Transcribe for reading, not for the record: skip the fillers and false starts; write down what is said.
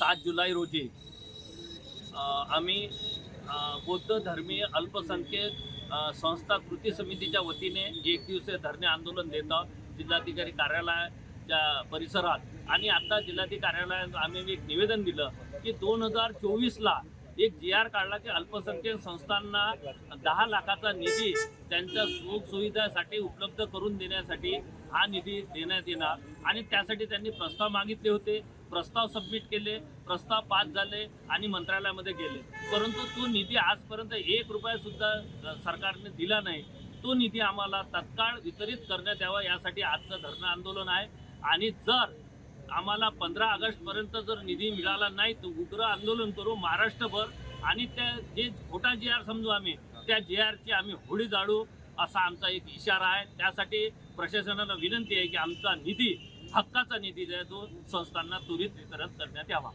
7 जुलै रोजी आम्ही बौद्ध धर्मीय अल्पसंख्यक संस्था कृती समितीच्या वतीने एक दिवसीय धरणे आंदोलन देत आहोत जिल्हाधिकारी कार्यालयाच्या परिसरात। आणि आता जिल्हाधिकारी कार्यालयात आम्ही एक निवेदन दिलं की 2024ला एक GR काढला की अल्पसंख्याक संस्थांना 10 लाखाचा निधी त्यांच्या सुखसुविधासाठी उपलब्ध करून देण्यासाठी हा निधी देण्यात येणार। आणि त्यासाठी त्यांनी प्रस्ताव मागितले होते, प्रस्ताव सबमिट केले, प्रस्ताव पास झाले आणि मंत्रालयामध्ये गेले, परंतु तो निधी आजपर्यंत 1 रुपया सुद्धा सरकारने दिला नाही। तो निधी आम्हाला तत्काळ वितरित करण्यात यावा यासाठी आजचं धरणं आंदोलन आहे। आणि जर आम्हाला 15 ऑगस्टपर्यंत जर निधी मिळाला नाही तर उग्र आंदोलन करू महाराष्ट्रभर। आणि त्या जे खोटा GR समजू आम्ही त्या GRची आम्ही होळी जाळू असा आमचा एक इशारा आहे। त्यासाठी प्रशासनाला विनंती आहे की आमचा निधी हक्काचा निधी जो संस्थांना त्वरित वितरित करण्यात यावा।